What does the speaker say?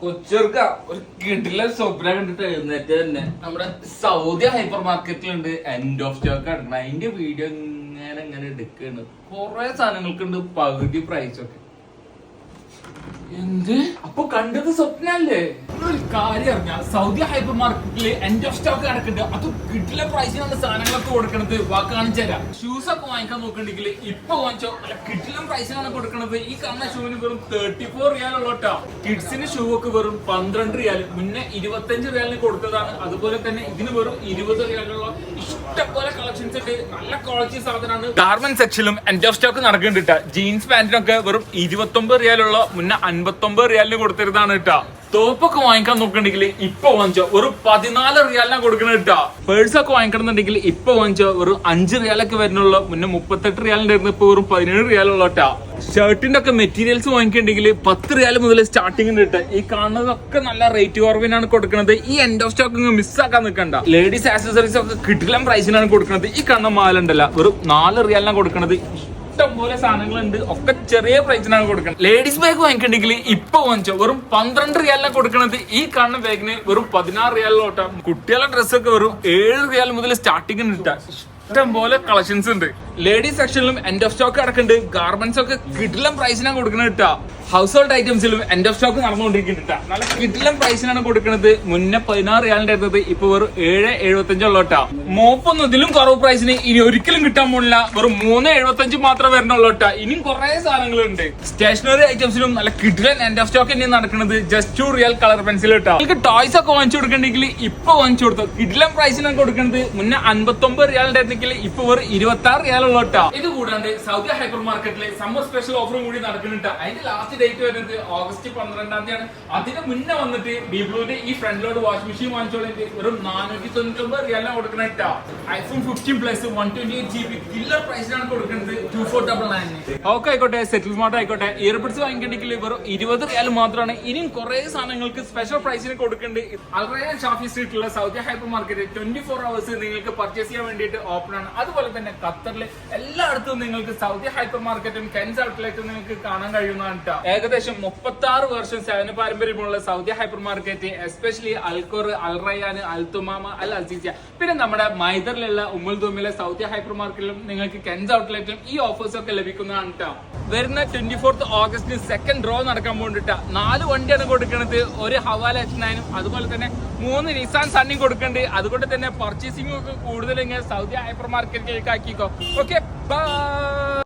കൊച്ചർക്ക് ഒരു കിടില സ്വപ്നം കണ്ടിട്ട് എഴുന്നേറ്റ് തന്നെ നമ്മുടെ സൗദി ഹൈപ്പർ മാർക്കറ്റിലുണ്ട് എൻഡ് ഓഫ് സ്റ്റോക്ക് എടുക്കണം. അതിന്റെ വീഡിയോ ഇങ്ങനെ എടുക്കാണ്. കൊറേ സാധനങ്ങൾക്കുണ്ട് പകുതി പ്രൈസ് ഒക്കെ. എന്ത് അപ്പൊ കണ്ടത് സ്വപ്നല്ലേ? ഒരു കാര്യം അറിഞ്ഞാൽ സൗദി ഹൈപ്പർ മാർക്കറ്റില് എൻഡ് ഓഫ് സ്റ്റോക്ക് കിടക്കുന്നുണ്ട്. അത് കിട്ടില്ല പ്രൈസിനാണ് സാധനങ്ങളൊക്കെ കൊടുക്കണത്. കാണിച്ചു തരാം. ഷൂസ് ഒക്കെ വാങ്ങിക്കാൻ നോക്കണ്ടെങ്കിൽ ഇപ്പൊ വാങ്ങിച്ചോ കിട്ടില്ല പ്രൈസിനാണ് കൊടുക്കണത്. ഈ കാണുന്ന ഷൂവിന് വെറും 34 റിയാലുള്ളൂട്ടോ. കിഡ്സിന് ഷൂ ഒക്കെ വെറും 12 റിയാൽ. മുന്നേ 25 റിയാലിന് കൊടുത്തതാണ്. അതുപോലെ തന്നെ ഇതിന് വെറും 20 റിയാലുള്ള ഇഷ്ടംപോലെ കളക്ഷൻസ് ഉണ്ട്. നല്ല ക്വാളിറ്റി സാധനമാണ്. ഗാർമെന്റ് സെക്ഷനിലും എൻഡ് ഓഫ് സ്റ്റോക്ക് നടക്കുന്നുണ്ട്. ജീൻസ് പാന്റിനൊക്കെ വെറും 29 റിയാലുള്ള മുന്നേ 59 റിയാലിന് കൊടുത്തിരുന്നതാണ് കേട്ടാ. തോപ്പൊക്കെ വാങ്ങിക്കാൻ നോക്കണ്ടെങ്കിൽ ഇപ്പൊ വാങ്ങിച്ചോ വെറും 14 റിയാലിനാണ് കൊടുക്കണ കേട്ടാ. പേഴ്സ് ഒക്കെ വാങ്ങിക്കണമെന്നുണ്ടെങ്കിൽ ഇപ്പൊ വാങ്ങിച്ചോ വെറും 5 റിയാലൊക്കെ വരുന്നുള്ളൂ. മുന്നേ 38 റിയാലിന്റെ ആയിരുന്നു. ഇപ്പൊ വെറും 17 റിയാലുള്ള കേട്ടാ. ഷർട്ടിന്റെ ഒക്കെ മെറ്റീരിയൽസ് വാങ്ങിക്കണ്ടെങ്കിൽ 10 റിയാൽ മുതൽ സ്റ്റാർട്ടിംഗ് ഉണ്ട്. ഈ കാണുന്നതൊക്കെ നല്ല റേറ്റ് കുറവിനാണ് കൊടുക്കുന്നത്. ഈ എൻഡ് ഓഫ് സ്റ്റോക്ക് മിസ്സാക്കാൻ നിൽക്കണ്ട. ലേഡീസ് ആക്സസറീസ് ഒക്കെ കിടിലം പ്രൈസിനാണ് കൊടുക്കുന്നത്. ഈ കാണുന്ന മാലുണ്ടല്ല വെറും 4 റിയാലിനാണ് കൊടുക്കുന്നത്. ഇഷ്ടംപോലെ സാധനങ്ങളുണ്ട്. ഒക്കെ ചെറിയ പ്രൈസിനാണ് കൊടുക്കുന്നത്. ലേഡീസ് ബാഗ് വാങ്ങിക്കണ്ടെങ്കിൽ ഇപ്പൊ വാങ്ങിച്ചോ വെറും 12 റിയാലിനാണ് കൊടുക്കുന്നത്. ഈ കാണുന്ന ബാഗിന് വെറും 16 റിയാലിലോട്ടാ. കുട്ടികളുടെ ഡ്രസ്സൊക്കെ വെറും 7 റിയാൽ മുതൽ സ്റ്റാർട്ടിംഗ് കിട്ടാം. ഇഷ്ടം പോലെ കളക്ഷൻസ് ഉണ്ട്. ലേഡീസ് സെക്ഷനിലും എൻഡ് ഓഫ് സ്റ്റോക്ക് കിടക്കുന്നുണ്ട്. ഗാർമെന്റ്സ് ഒക്കെ കിടിലം പ്രൈസിനാണ് കൊടുക്കുന്നത് കേട്ടാ. ഹൗസ് ഹോൾഡ് ഐറ്റംസിലും എൻഡ് ഓഫ് സ്റ്റോക്ക് നടന്നുകൊണ്ടിരിക്കുന്നുണ്ട്. നല്ല കിടിലം പ്രൈസിനാണ് കൊടുക്കുന്നത്. മുന്നേ 16 റിയാലിന്റെ അടുത്തത് ഇപ്പൊ വെറും 7.75 ഉള്ളോട്ടാ. മോപ്പൊന്നും ഇതിലും കുറവ് പ്രൈസിന് ഇനി ഒരിക്കലും കിട്ടാൻ പോണില്ല. വെറും 3.75 മാത്രമേ വരുന്നുള്ളൂട്ടാ. ഇനിയും കുറെ സാധനങ്ങളുണ്ട്. സ്റ്റേഷനറി ഐറ്റംസിലും നല്ല കിടിലൻ എൻഡ് ഓഫ് സ്റ്റോക്ക് തന്നെയാണ് നടക്കുന്നത്. ജസ്റ്റ് 2 റിയാൽ കളർ പെൻസിൽ കേട്ടോ. നിങ്ങൾക്ക് ടോയ്സ് ഒക്കെ വാങ്ങിച്ചു കൊടുക്കണ്ടെങ്കിൽ ഇപ്പൊ വാങ്ങിച്ചു കൊടുത്തു. കിടിലം പ്രൈസിനാണ് കൊടുക്കുന്നത്. മുന്നേ 59 റിയാലിന്റെ അടുത്തെങ്കിൽ ഇപ്പൊ വെറും 26 റിയാലുള്ളോട്ടാ. ഇത് കൂടാണ്ട് സൗദി ഹൈപ്പർ മാർക്കറ്റിലെ സമ്മർ സ്പെഷ്യൽ ഓഫറും കൂടി നടക്കുന്നുണ്ട്. അതിന്റെ ലാസ്റ്റ് ഡേറ്റ് വരുന്നത് ഓഗസ്റ്റ് 12 തീയതിയാണ്. അതിന് മുന്നേ വന്നിട്ട് ബിബ്ലുവിന്റെ ഈ ഫ്രണ്ട് ലോഡ് വാഷിംഗ് മെഷീൻ വാങ്ങിച്ചോളെങ്കിൽ വെറും 499 റിയാലിനാണ് കൊടുക്കുന്നത്. ഐഫോൺ 15 പ്ലസ് 128 GB കില്ലർ പ്രൈസിനാണ് കൊടുക്കുന്നത് 2499. ഓക്കെ ആയിക്കോട്ടെ, സെറ്റിൽ സ്മാർട്ട് ആയിക്കോട്ടെ. ഇയർബഡ്സ് വാങ്ങിക്കണ്ടെങ്കിൽ വെറും 20 റിയാൽ മാത്രമാണ്. ഇനിയും കുറെ സാധനങ്ങൾക്ക് സ്പെഷ്യൽ പ്രൈസിന് കൊടുക്കുന്നുണ്ട്. അൽറയാൻ ഷാഫി സ്ട്രീറ്റിലുള്ള സൗദി ഹൈപ്പർ മാർക്കറ്റ് 24 hours നിങ്ങൾക്ക് പർച്ചേസ് ചെയ്യാൻ വേണ്ടിയിട്ട് ഓപ്പൺ ആണ്. അതുപോലെ തന്നെ ഖത്തറിലെ എല്ലായിടത്തും നിങ്ങൾക്ക് സൗദി ഹൈപ്പർ മാർക്കറ്റും കെൻസ് ഔട്ട്ലെറ്റും നിങ്ങൾക്ക് കാണാൻ കഴിയുന്നതാണ് കേട്ടോ. ഏകദേശം 36 വർഷം സേവന പാരമ്പര്യമുള്ള Saudi hypermarket, especially Al Khor, Al Rayyan, Al Thumama, Al Aziziya, പിന്നെ നമ്മുടെ മൈദറിലുള്ള ഉമ്മുൽ ദുമിലെ സൗദി ഹൈപ്പർ മാർക്കറ്റിലും നിങ്ങൾക്ക് കെൻസ് ഔട്ട്ലെറ്റിലും ഈ ഓഫേഴ്സ് ഒക്കെ ലഭിക്കുന്നതാണ് കേട്ടോ. വരുന്ന 24th ഓഗസ്റ്റിന് സെക്കൻഡ് ഡ്രോ നടക്കാൻ പോകണ്ടിട്ടാ. 4 വണ്ടിയാണ് കൊടുക്കുന്നത്. ഒരു ഹവാല H9 അതുപോലെ തന്നെ 3 നിസാൻ സണ്ണിയും കൊടുക്കുന്നുണ്ട്. അതുകൊണ്ട് തന്നെ പർച്ചേസിംഗ് ഒക്കെ കൂടുതൽ ഇങ്ങനെ സൗദി ഹൈപ്പർ മാർക്കറ്റിലേക്ക് ആക്കിക്കോ. Okay, by.